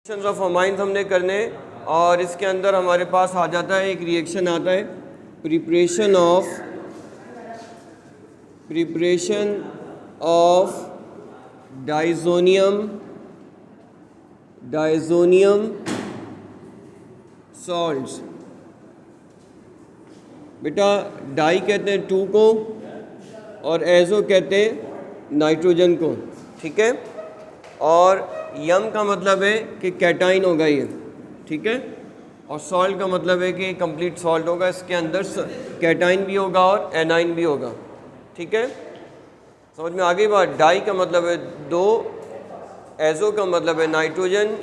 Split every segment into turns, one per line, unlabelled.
Reactions of amines हमने करने और इसके अंदर हमारे पास आ जाता है एक रिएक्शन आता है प्रिपरेशन ऑफ डाइजोनियम सॉल्ट्स। बेटा डाई कहते हैं 2 को और एजो कहते हैं नाइट्रोजन को, ठीक है। और यम का मतलब है कि कैटाइन होगा ये, ठीक है। और सॉल्ट का मतलब है कि कंप्लीट सॉल्ट होगा, इसके अंदर कैटाइन भी होगा और एनाइन भी होगा, ठीक है। समझ में आ गई बात। डाई का मतलब है 2, एजो का मतलब है नाइट्रोजन,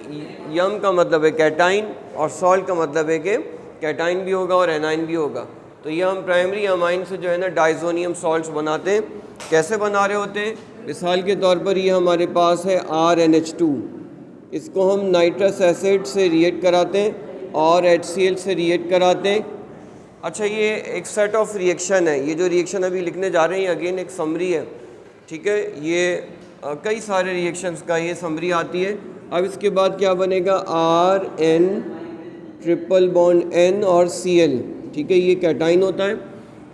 यम का मतलब है कैटाइन और सॉल्ट का मतलब है कि कैटाइन भी होगा और एनाइन भी होगा। तो ये हम प्राइमरी अमाइन से जो है ना डाइजोनियम सॉल्ट्स बनाते हैं। कैसे बना रहे होते हैं? मिसाल के तौर पर ये हमारे पास है RNH2, इसको हम नाइट्रस एसिड से रिएक्ट कराते हैं और HCl से रिएक्ट कराते हैं। अच्छा, ये एक सेट ऑफ रिएक्शन है। ये जो रिएक्शन अभी लिखने जा रहे हैं अगेन एक समरी है, ठीक है। ये कई सारे रिएक्शंस का ये समरी आती है। अब इसके बाद क्या बनेगा? RN ट्रिपल बॉन्ड N और Cl, ठीक है। ये कैटाइन होता है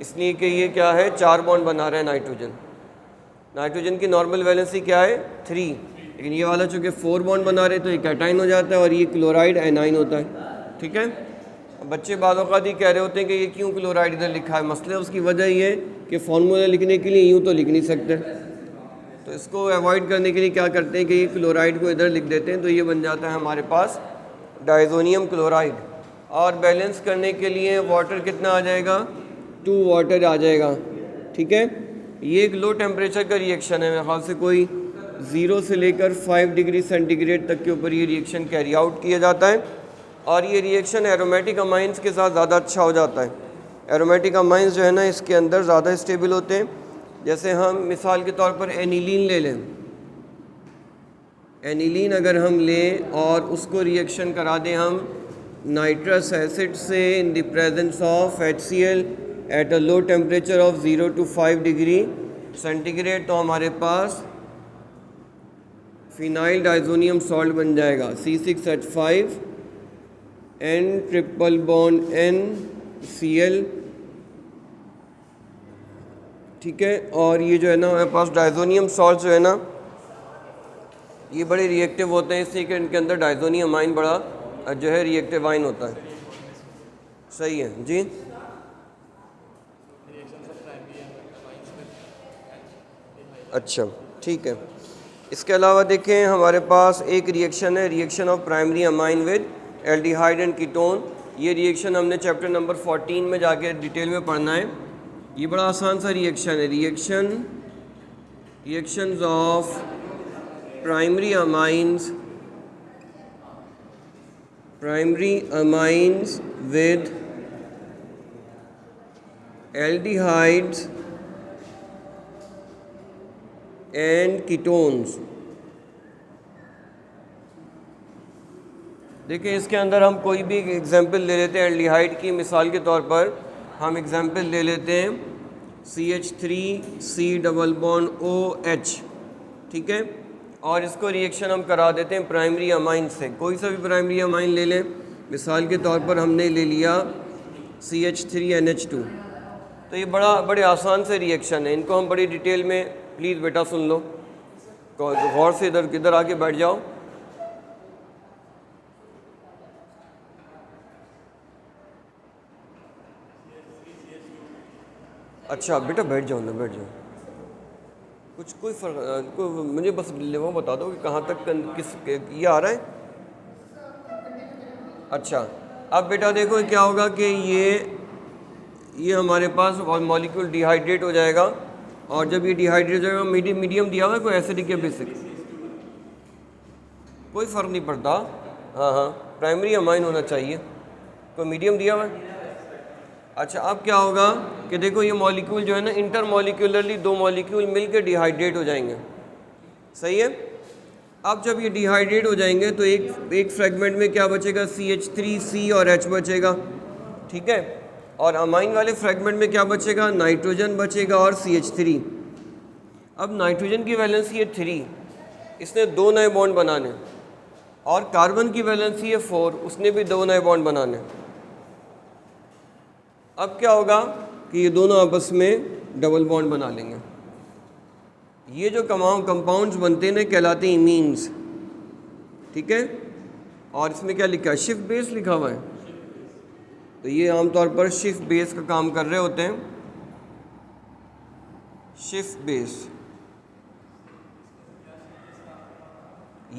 इसलिए कि ये क्या है, 4 बॉन्ड बना रहा है नाइट्रोजन की नॉर्मल वैलेंसी क्या है 3, लेकिन ये वाला चूँकि 4 बॉन्ड बना रहे तो ये कैटाइन हो जाता है और ये क्लोराइड एनाइन होता है, ठीक है। बच्चे बाद औक़ात ही कह रहे होते हैं कि ये क्यों क्लोराइड इधर लिखा है। मसला उसकी वजह ये है कि फार्मूला लिखने के लिए यूँ तो लिख नहीं सकते, तो इसको अवॉइड करने के लिए क्या करते हैं कि ये क्लोराइड को इधर लिख देते हैं, तो ये बन जाता है हमारे पास डाइजोनियम क्लोराइड। और बैलेंस करने के लिए वाटर कितना आ जाएगा? 2 वाटर आ जाएगा, ठीक है। ये एक लो टेम्परेचर का रिएक्शन है, मेरे ख्याल से कोई 0 से लेकर 5 डिग्री सेंटीग्रेड तक के ऊपर ये रिएक्शन कैरी आउट किया जाता है। और ये रिएक्शन एरोमेटिक अमाइंस के साथ ज़्यादा अच्छा हो जाता है। एरोमेटिक अमाइंस जो है ना इसके अंदर ज़्यादा स्टेबल होते हैं। जैसे हम मिसाल के तौर पर एनिलीन ले लें, एनिलीन अगर हम लें और उसको रिएक्शन करा दें हम नाइट्रस एसिड से in the presence of HCl at a low temperature of 0 to 5 degree centigrade, तो हमारे पास फिनाइल डाइजोनियम सॉल्ट बन जाएगा C6H5 N triple bond N Cl, ठीक है। और ये जो है ना हमारे पास डाइजोनियम सॉल्ट जो है ना ये बड़े रिएक्टिव होते हैं, इसलिए कि इनके अंदर डाइजोनियम अमाइन बड़ा जो है रिएक्टिव आइन होता है। सही है जी। अच्छा, ठीक है। इसके अलावा देखें हमारे पास एक रिएक्शन है, reaction of primary amine with aldehyde and ketone. ये रिएक्शन हमने चैप्टर नंबर 14 में जाके डिटेल में पढ़ना है। ये बड़ा आसान सा रिएक्शन है। Reactions of primary amines with aldehydes and ketones. देखिए इसके अंदर हम कोई भी एग्जांपल ले लेते हैं एल्डिहाइड की। मिसाल के तौर पर हम एग्जांपल ले लेते हैं CH3C डबल बॉन्ड OH, ठीक है। और इसको रिएक्शन हम करा देते हैं प्राइमरी अमाइन से। कोई सा भी प्राइमरी अमाइन ले लें। मिसाल के तौर पर हमने ले लिया CH3NH2। तो ये बड़े आसान से रिएक्शन है, इनको हम बड़ी डिटेल में, प्लीज़ बेटा सुन लो, गौर से इधर आके बैठ जाओ। अच्छा बेटा बैठ जाओ ना, बैठ जाओ। कोई फर्क मुझे बस वो बता दो कि कहाँ तक किस ये आ रहा है। अच्छा, अब बेटा देखो क्या होगा कि ये हमारे पास मॉलिक्यूल डिहाइड्रेट हो जाएगा। और जब ये डिहाइड्रेट हो जाएगा, मीडियम दिया हुआ है, कोई एसिडिक या बेसिक, कोई फ़र्क नहीं पड़ता। हाँ, प्राइमरी अमाइन होना चाहिए, कोई मीडियम दिया हुआ है। अच्छा, अब क्या होगा कि देखो ये मॉलिक्यूल जो है ना इंटरमॉलिक्यूलरली 2 मॉलिक्यूल मिलकर डिहाइड्रेट हो जाएंगे, सही है। अब जब ये डिहाइड्रेट हो जाएंगे तो एक फ्रेगमेंट में क्या बचेगा? CH3C और H बचेगा, ठीक है। और अमाइन वाले फ्रेगमेंट में क्या बचेगा? नाइट्रोजन बचेगा और CH3। अब नाइट्रोजन की वैलेंसी है 3, इसने 2 नए बॉन्ड बनाने, और कार्बन की वैलेंसी है 4, उसने भी 2 नए बॉन्ड बनाने। अब क्या होगा कि ये दोनों आपस में डबल बॉन्ड बना लेंगे। ये जो कंपाउंड्स बनते हैं ना कहलाते हैं इमीन्स, ठीक है। और इसमें क्या लिखा है, शिफ्ट बेस लिखा हुआ है। तो ये आमतौर पर शिफ्ट बेस का काम कर रहे होते हैं। शिफ्ट बेस,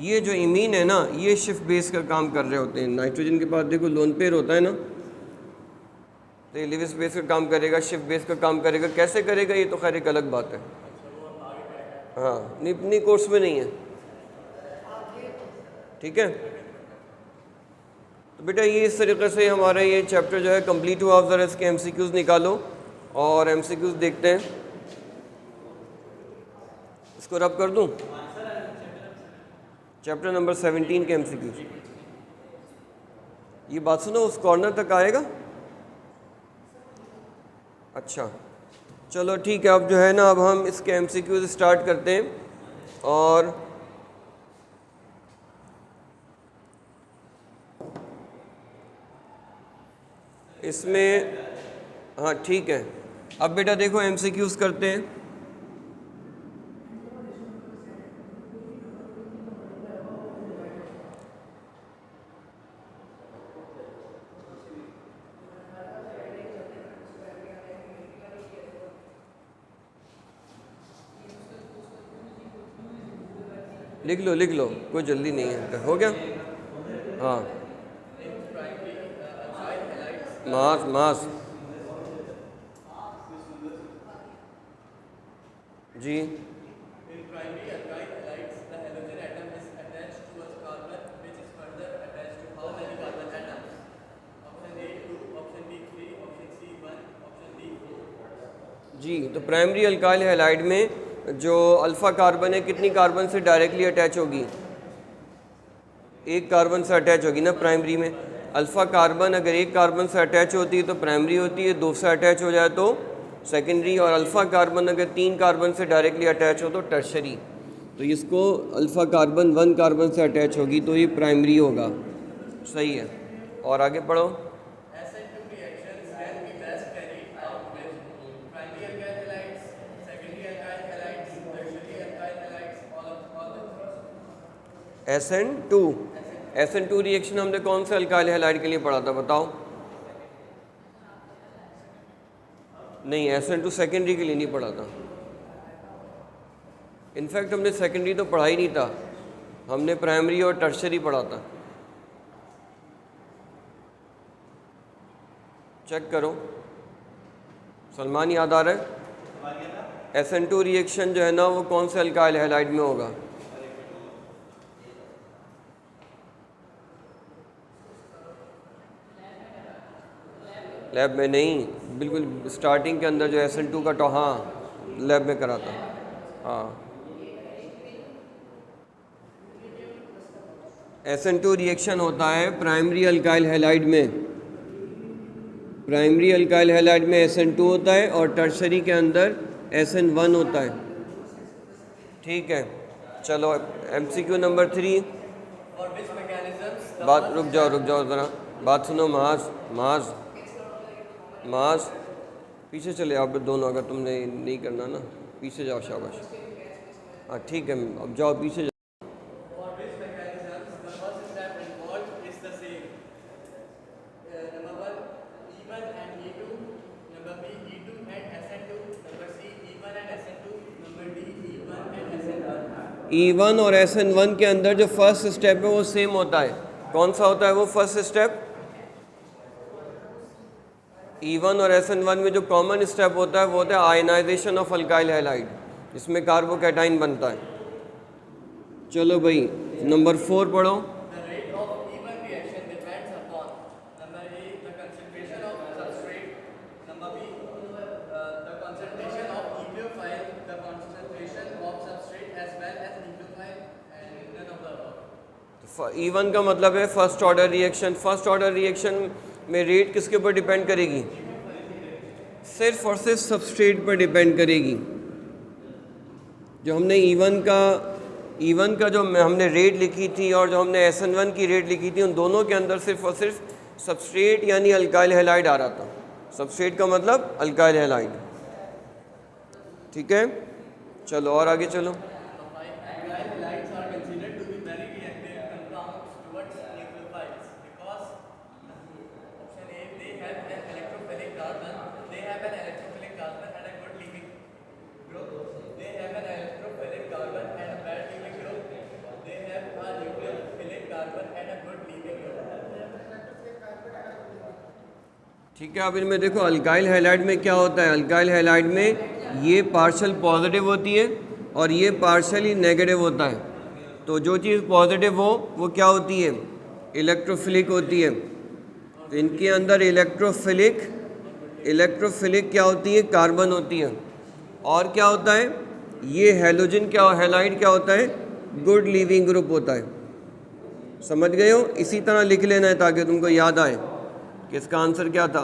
ये जो इमीन है ना, ये शिफ्ट बेस का काम कर रहे होते हैं। नाइट्रोजन के पास देखो लोन पेयर होता है ना, तो ये लिविस बेस का काम करेगा, शिफ्ट बेस का काम करेगा। कैसे करेगा ये तो खैर एक अलग बात है। हाँ, नहीं कोर्स में नहीं है, ठीक है। तो बेटा ये इस तरीके से हमारा ये चैप्टर जो है कंप्लीट हुआ। आप ज़रा इसके एमसीक्यूज़ निकालो और एमसीक्यूज़ देखते हैं। इसको रब कर दूं, चैप्टर नंबर 17 के एमसीक्यूज़। ये बात सुनो, उस कॉर्नर तक आएगा? अच्छा चलो ठीक है। अब जो है ना, अब हम इसके एमसीक्यूज़ स्टार्ट करते हैं। और इसमें हाँ ठीक है। अब बेटा देखो एमसीक्यूज़ करते हैं। लिख लो, कोई जल्दी नहीं है। हो गया? हाँ, मास जी। जी, तो प्राइमरी अल्काइल हैलाइड में जो अल्फ़ा कार्बन है, कितनी कार्बन से डायरेक्टली अटैच होगी? एक कार्बन से अटैच होगी ना प्राइमरी में। अल्फ़ा कार्बन अगर एक कार्बन से अटैच होती है तो प्राइमरी होती है, 2 से अटैच हो जाए तो सेकेंडरी। और अल्फ़ा कार्बन अगर 3 कार्बन से डायरेक्टली अटैच हो तो टर्शरी। तो इसको अल्फ़ा कार्बन 1 कार्बन से अटैच होगी तो ये प्राइमरी होगा। सही है। और आगे पढ़ो। SN2 रिएक्शन हमने कौन से अल्काइल हैलाइड के लिए पढ़ा था, बताओ? नहीं, SN2 सेकेंडरी के लिए नहीं पढ़ा था। इनफैक्ट हमने सेकेंडरी तो पढ़ा ही नहीं था, हमने प्राइमरी और टर्शरी पढ़ा था। चेक करो, सलमान याद आ रहा है? SN2 रिएक्शन जो है ना वो कौन से अल्काइल हैलाइड में होगा? लैब में नहीं, बिल्कुल स्टार्टिंग के अंदर जो SN2 का तो हाँ लैब में करा था। हाँ, SN2 रिएक्शन होता है प्राइमरी अल्काइल हैलाइड में। प्राइमरी अल्काइल हैलाइड में SN2 होता है और टर्शरी के अंदर SN1 होता है। ठीक है, चलो MCQ नंबर 3। बात रुक जाओ ज़रा, बात सुनो। मास पीछे चले आप दोनों, अगर तुमने नहीं करना ना पीछे जाओ, शाबाश। हाँ ठीक है, अब जाओ पीछे जाओ। E1 और SN1 के अंदर जो फर्स्ट स्टेप है वो सेम होता है। कौन सा होता है वो फर्स्ट स्टेप? E1 और SN1 में जो कॉमन स्टेप होता है वो होता है आयनाइजेशन ऑफ अल्काइल हैलाइड, इसमें कार्बोकैटाइन बनता है। चलो भाई नंबर 4 पढ़ो। E1 का मतलब है first order reaction. First order reaction में रेट किसके ऊपर डिपेंड करेगी? सिर्फ और सिर्फ सबस्ट्रेट पर डिपेंड करेगी। जो हमने E1 का E1 का जो हमने रेट लिखी थी और जो हमने SN1 की रेट लिखी थी, उन दोनों के अंदर सिर्फ और सिर्फ सबस्ट्रेट यानी अल्काइल हैलाइड आ रहा था। सबस्ट्रेट का मतलब अल्काइल हैलाइड। ठीक है, चलो और आगे चलो। ठीक है, अब इनमें देखो अल्काइल हैलाइड में क्या होता है। अल्काइल हैलाइड में ये पार्शल पॉजिटिव होती है और ये पार्शली नेगेटिव होता है। तो जो चीज़ पॉजिटिव हो वो क्या होती है, इलेक्ट्रोफिलिक होती है। तो इनके अंदर इलेक्ट्रोफिलिक क्या होती है, कार्बन होती है। और क्या होता है, ये हैलोजन क्या, हैलाइड क्या होता है, गुड लीविंग ग्रुप होता है। समझ गए हो? इसी तरह लिख लेना है ताकि तुमको याद आए कि इसका आंसर क्या था,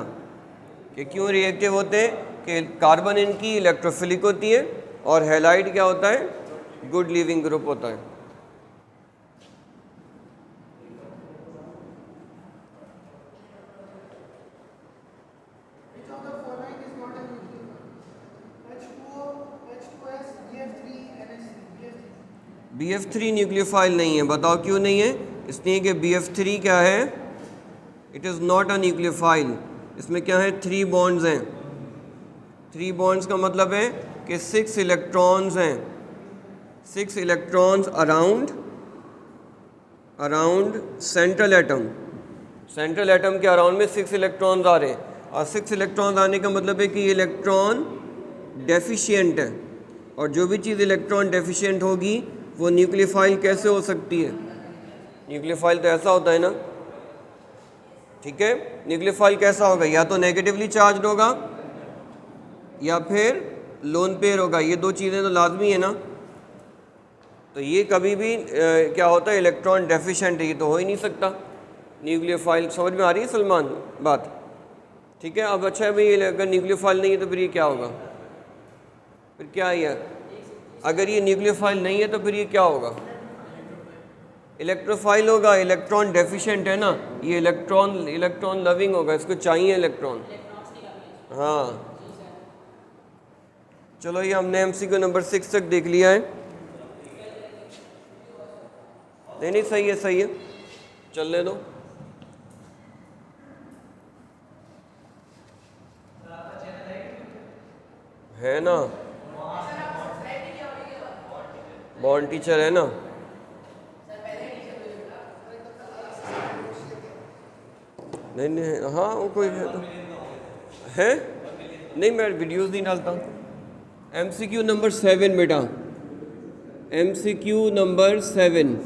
कि क्यों रिएक्टिव होते हैं, कि कार्बन इनकी इलेक्ट्रोफिलिक होती है और हैलाइड क्या होता है, गुड लीविंग ग्रुप होता है। BF3 न्यूक्लियोफाइल नहीं है, बताओ क्यों नहीं है? इसलिए कि BF3 क्या है, it is not a nucleophile. इसमें क्या है, 3 बॉन्ड्स हैं। 3 बॉन्ड्स का मतलब है कि 6 इलेक्ट्रॉन्स हैं, 6 electrons around central atom. Central atom के अराउंड में 6 इलेक्ट्रॉन्स आ रहे हैं, और 6 इलेक्ट्रॉन्स आने का मतलब है कि ये इलेक्ट्रॉन डेफिशिएंट है। और जो भी चीज़ इलेक्ट्रॉन डेफिशिएंट होगी वो न्यूक्लियोफाइल कैसे हो सकती है? न्यूक्लियोफाइल तो ऐसा होता है ना, ठीक है। न्यूक्लियोफाइल कैसा होगा, या तो नेगेटिवली चार्ज होगा या फिर लोन पेयर होगा। ये 2 चीज़ें तो लाजमी है ना। तो ये कभी भी क्या होता है, इलेक्ट्रॉन डेफिशिएंट है, ये तो हो ही नहीं सकता न्यूक्लियोफाइल। समझ में आ रही है सलमान बात? ठीक है। अब अच्छा है भाई, अगर न्यूक्लियोफाइल नहीं है तो फिर ये क्या होगा, फिर क्या है? अगर ये न्यूक्लियोफाइल नहीं है तो फिर ये क्या होगा, इलेक्ट्रोफाइल होगा। इलेक्ट्रॉन डेफिशिएंट है ना, ये इलेक्ट्रॉन लविंग होगा, इसको चाहिए इलेक्ट्रॉन। हाँ चलो, ये हमने MCQ नंबर 6 तक देख लिया है। नहीं सही है, सही है, चलने दो। है ना, बॉन्ड टीचर है ना। नहीं हाँ, वो कोई है नहीं, मैं वीडियोस नहीं डालता। MCQ नंबर 7 बेटा, MCQ नंबर 7।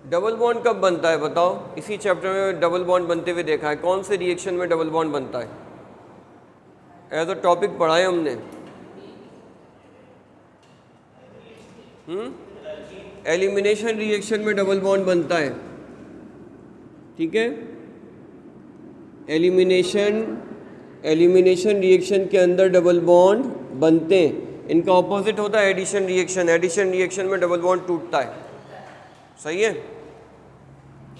डबल बॉन्ड कब बनता है बताओ? इसी चैप्टर में डबल बॉन्ड बनते हुए देखा है। कौन से रिएक्शन में डबल बॉन्ड बनता है? एज अ टॉपिक पढ़ा है हमने। एलिमिनेशन रिएक्शन में डबल बॉन्ड बनता है, ठीक है। एलिमिनेशन रिएक्शन के अंदर डबल बॉन्ड बनते हैं। इनका ऑपोजिट होता है एडिशन रिएक्शन। एडिशन रिएक्शन में डबल बॉन्ड टूटता है। सही है,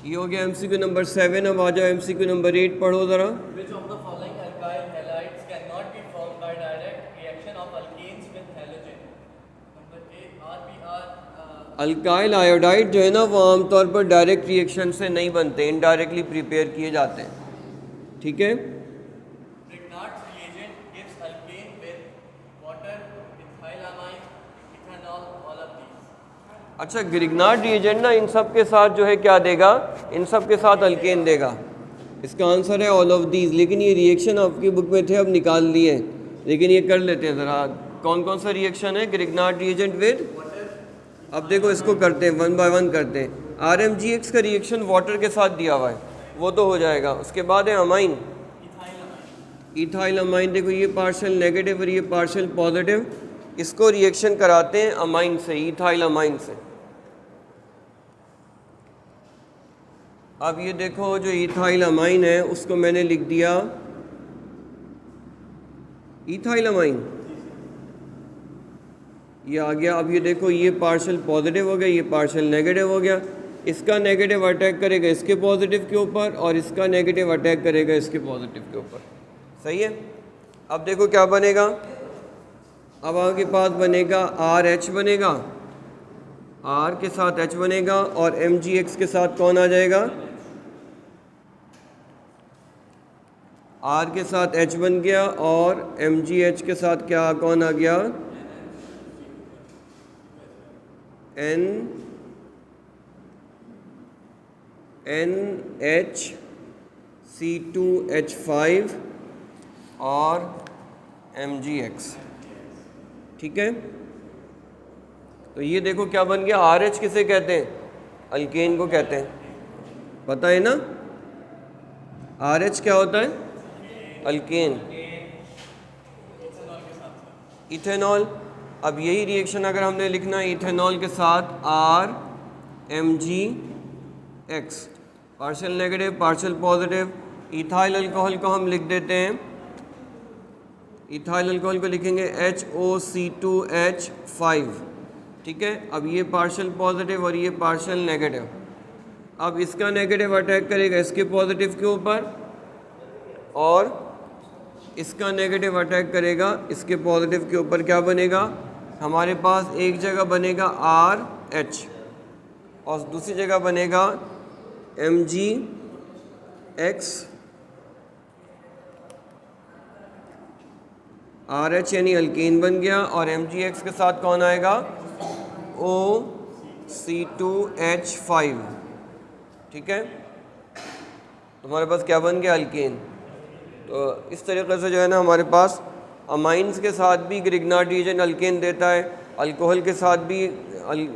ये हो गया MCQ नंबर 7। अब आ जाओ MCQ नंबर 8 पढ़ो ज़रा।
Which of the following alkyl halides cannot be formed by direct reaction of alkenes with halogen? Number A, RBR।
Alkyl iodide जो है ना, वो आमतौर पर डायरेक्ट रिएक्शन से नहीं बनते, इनडायरेक्टली प्रिपेयर किए जाते हैं, ठीक है।
Grignard's reagent gives alkane with water, ethylamine, ethanol, all of these।
अच्छा, ग्रिग्नार्ड रिएजेंट ना इन सब के साथ जो है क्या देगा, इन सब के साथ अल्केन देगा। इसका आंसर है ऑल ऑफ दीज। लेकिन ये रिएक्शन आपकी बुक में थे, अब निकाल लिए, लेकिन ये कर लेते हैं ज़रा। कौन कौन सा रिएक्शन है ग्रिग्नार्ड रिएजेंट विद? अब देखो इसको करते हैं, 1 बाय 1 करते हैं। RMGX का रिएक्शन वाटर के साथ दिया हुआ है, वो तो हो जाएगा। उसके बाद है अमाइन, इथाइल अमाइन। देखो ये पार्शियल नेगेटिव और ये पार्शियल पॉजिटिव, इसको रिएक्शन कराते हैं अमाइन से, इथाइल अमाइन से। अब ये देखो जो इथाइल अमाइन है उसको मैंने लिख दिया इथाइल अमाइन ये आ गया। अब ये देखो, ये पार्शल पॉजिटिव हो गया, ये पार्शल नेगेटिव हो गया। इसका नेगेटिव अटैक करेगा इसके पॉजिटिव के ऊपर और इसका नेगेटिव अटैक करेगा इसके पॉजिटिव के ऊपर। सही है। अब देखो क्या बनेगा, अब आपके पास बनेगा RH बनेगा, R के साथ H बनेगा और MgX के साथ कौन आ जाएगा, R के साथ H बन गया और MgH के साथ क्या कौन आ गया, NHC2H5 और MgX। ठीक है, तो ये देखो क्या बन गया। RH किसे कहते हैं, अल्केन को कहते हैं, पता है ना। RH क्या होता है, अल्केन, इथेनॉल। अब यही रिएक्शन अगर हमने लिखना है इथेनॉल के साथ RMgX, partial negative partial positive. Ethyl alcohol को हम लिख देते हैं, इथाइल अल्कोहल को लिखेंगे HOC2H5। ठीक है, अब ये पार्शियल पॉजिटिव और ये पार्शियल नेगेटिव। अब इसका नेगेटिव अटैक करेगा इसके पॉजिटिव के ऊपर और इसका नेगेटिव अटैक करेगा इसके पॉजिटिव के ऊपर। क्या बनेगा, हमारे पास एक जगह बनेगा RH और दूसरी जगह बनेगा MgX। RH यानी अल्केन बन गया और MgX के साथ कौन आएगा, OC2H5। ठीक है, तुम्हारे पास क्या बन गया, अल्केन। तो इस तरीके से जो है ना हमारे पास अमाइंस के साथ भी ग्रिग्नार्डिएशन अल्केन देता है, अल्कोहल के साथ भी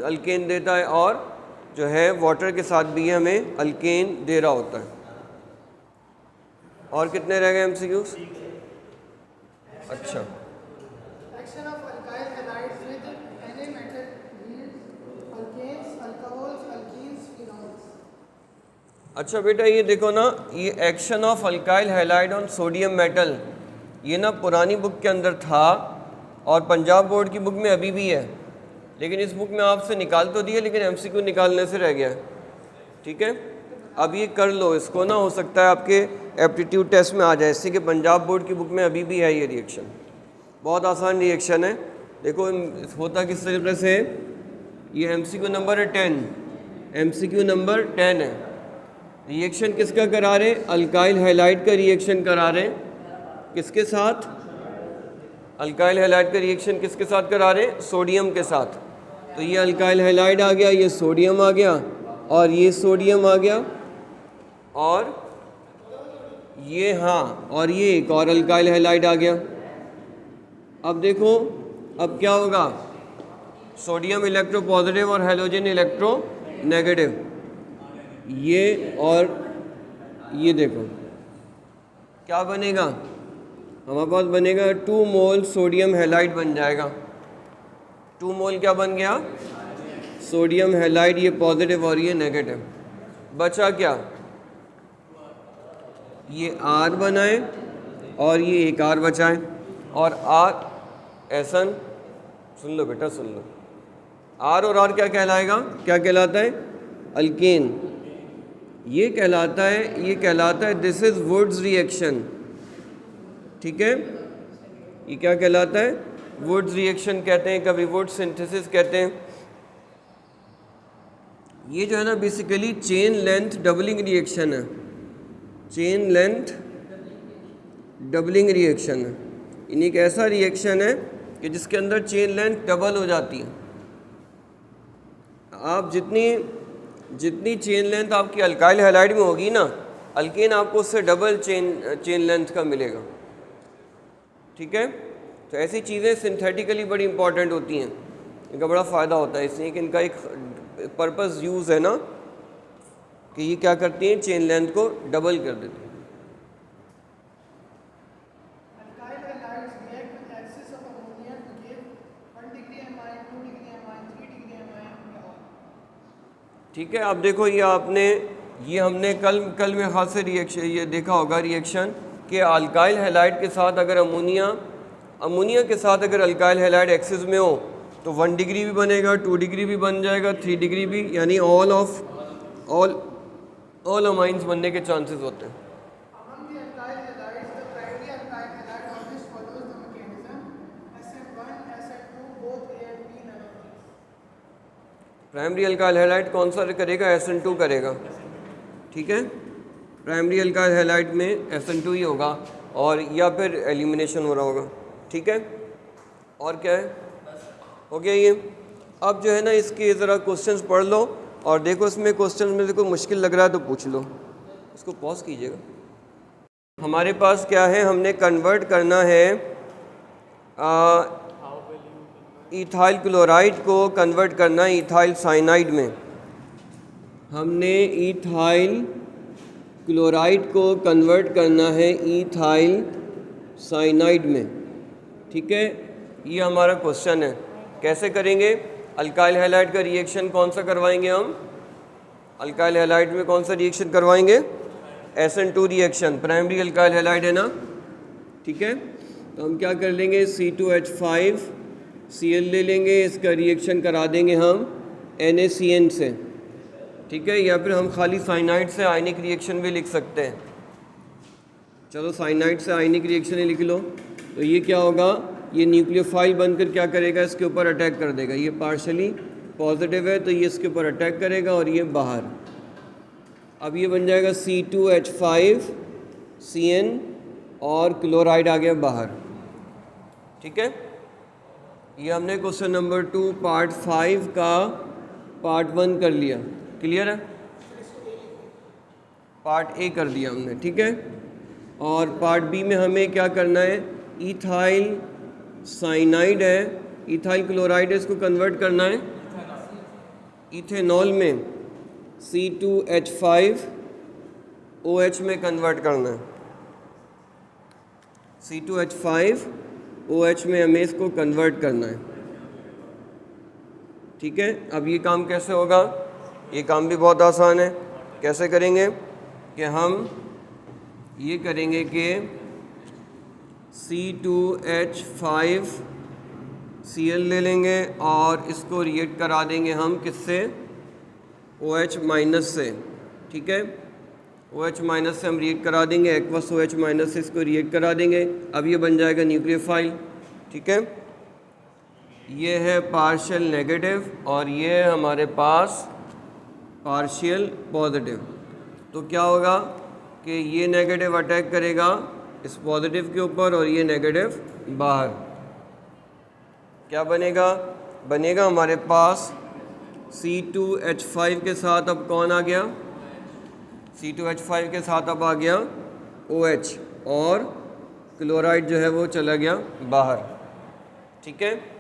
अल्केन देता है और जो है वाटर के साथ भी हमें अल्केन दे रहा होता है। और कितने रह गए MCQs? अच्छा,
Action of alkyl halides with any metal yields alkanes, alcohols, alkenes, phenols.
अच्छा बेटा ये देखो ना, ये action of alkyl halide on sodium metal, ये ना पुरानी बुक के अंदर था और पंजाब बोर्ड की बुक में अभी भी है, लेकिन इस बुक में आपसे निकाल तो दिए लेकिन MCQ निकालने से रह गया है। ठीक है, अब ये कर लो इसको ना, हो सकता है आपके एप्टीट्यूड टेस्ट में आ जाए, इससे कि पंजाब बोर्ड की बुक में अभी भी है ये रिएक्शन। बहुत आसान रिएक्शन है। देखो होता किस तरीके से, ये MCQ नंबर है 10, MCQ नंबर 10 है। रिएक्शन किसका करा रहे, अल्काइल हैलाइड का रिएक्शन करा रहे। किसके साथ, अल्काइल हैलाइड का रिएक्शन किसके साथ करा रहे, सोडियम के साथ। तो ये अल्काइल हैलाइड आ गया, ये सोडियम आ गया और ये सोडियम आ गया और ये, हाँ, और ये एक और अल्काइल हैलाइड आ गया। अब देखो अब क्या होगा, सोडियम इलेक्ट्रो पॉजिटिव और हैलोजन इलेक्ट्रो नेगेटिव, ये और ये देखो क्या बनेगा, हमारे पास बनेगा 2 मोल सोडियम हैलाइड बन जाएगा। 2 मोल क्या बन गया, सोडियम हैलाइड, ये पॉजिटिव और ये नेगेटिव। बचा क्या, ये R बनाए और ये एक R बचाए और R एसन, सुन लो बेटा सुन लो, R और R क्या कहलाएगा, क्या कहलाता है, अल्केन। ये कहलाता है, ये कहलाता है दिस इज वुड्स रिएक्शन। ठीक है, ये क्या कहलाता है, वुड्स रिएक्शन कहते हैं, कभी वुड सिंथेसिस कहते हैं। ये जो है ना basically chain length doubling reaction है, चेन लेंथ डबलिंग रिएक्शन है। यानी एक ऐसा रिएक्शन है कि जिसके अंदर चेन लेंथ डबल हो जाती है। आप जितनी चेन लेंथ आपकी अल्काइल हैलाइड में होगी ना, अल्केन आपको उससे डबल चेन लेंथ का मिलेगा। ठीक है, तो ऐसी चीज़ें सिंथेटिकली बड़ी इंपॉर्टेंट होती हैं, इनका बड़ा फ़ायदा होता है, इसलिए कि इनका एक पर्पस यूज़ है ना कि ये क्या करती हैं, चेन लेंथ को डबल कर देती हैं।
Alkyl halides react with excess of ammonia to give 1 degree amine, 2 degree amine, 3 degree amine.
ठीक है, अब देखो ये आपने, ये हमने कल में खास से रिएक्शन ये देखा होगा रिएक्शन कि अल्काइल हैलाइड के साथ अगर अमोनिया अमोनिया के साथ अगर अल्काइल हैलाइड एक्सिस में हो तो 1 डिग्री भी बनेगा, 2 डिग्री भी बन जाएगा, 3 डिग्री भी, यानी ऑल अमाइंस बनने के चांसेस होते हैं।
Among the alkyl halides, the primary alkyl halide always follows the mechanism SN1, SN2, both A and B, none of these.
Primary alkyl halide कौन सा करेगा? SN2 करेगा, ठीक है। प्राइमरी अल्काइल हैलाइड में SN2 ही होगा और या फिर एलिमिनेशन हो रहा होगा, ठीक है। और क्या है, हो गया ये। अब जो है ना इसके ज़रा क्वेश्चंस पढ़ लो और देखो इसमें क्वेश्चन में देखो मुश्किल लग रहा है तो पूछ लो, इसको पॉज कीजिएगा। हमारे पास क्या है, हमने कन्वर्ट करना है इथाइल क्लोराइड को कन्वर्ट करना है इथाइल साइनाइड में। हमने इथाइल क्लोराइड को कन्वर्ट करना है इथाइल साइनाइड में, ठीक है। ये हमारा क्वेश्चन है। कैसे करेंगे? अल्काइल हैलाइड का रिएक्शन कौन सा करवाएंगे हम? अल्काइल हैलाइड में कौन सा रिएक्शन करवाएंगे? SN2 reaction, primary alkyl halide है ना, ठीक है। तो हम क्या कर लेंगे, C2H5Cl ले लेंगे, इसका रिएक्शन करा देंगे हम NaCN से, ठीक है। या फिर हम खाली साइनाइड से आयनिक रिएक्शन भी लिख सकते हैं। चलो साइनाइड से आयनिक रिएक्शन ही लिख लो। तो ये क्या होगा, ये न्यूक्लियोफाइल बनकर क्या करेगा, इसके ऊपर अटैक कर देगा। ये पार्शली पॉजिटिव है तो ये इसके ऊपर अटैक करेगा और ये बाहर। अब ये बन जाएगा C2H5Cn और क्लोराइड आ गया बाहर, ठीक है। ये हमने क्वेश्चन नंबर 2 पार्ट 5 का पार्ट 1 कर लिया। क्लियर है? पार्ट A कर दिया हमने, ठीक है। और पार्ट B में हमें क्या करना है, इथाइल साइनाइड है, इथाइल क्लोराइड है, इसको कन्वर्ट करना है इथेनॉल में, C2H5OH में कन्वर्ट करना है। C2H5OH में हमें इसको कन्वर्ट करना है, ठीक है। अब ये काम कैसे होगा? ये काम भी बहुत आसान है। कैसे करेंगे कि हम ये करेंगे कि C2H5Cl ले लेंगे और इसको रिएक्ट करा देंगे हम किससे? OH माइनस से, ठीक है। OH माइनस से हम रिएक्ट करा देंगे, एक्वस OH माइनस से इसको रिएक्ट करा देंगे। अब ये बन जाएगा न्यूक्लियोफाइल, ठीक है। ये है पार्शियल नेगेटिव और ये है हमारे पास पार्शियल पॉजिटिव। तो क्या होगा कि ये नेगेटिव अटैक करेगा इस पॉजिटिव के ऊपर और ये नेगेटिव बाहर। क्या बनेगा? बनेगा हमारे पास C2H5 के साथ अब कौन आ गया? C2H5 के साथ अब आ गया OH और क्लोराइड जो है वो चला गया बाहर, ठीक है।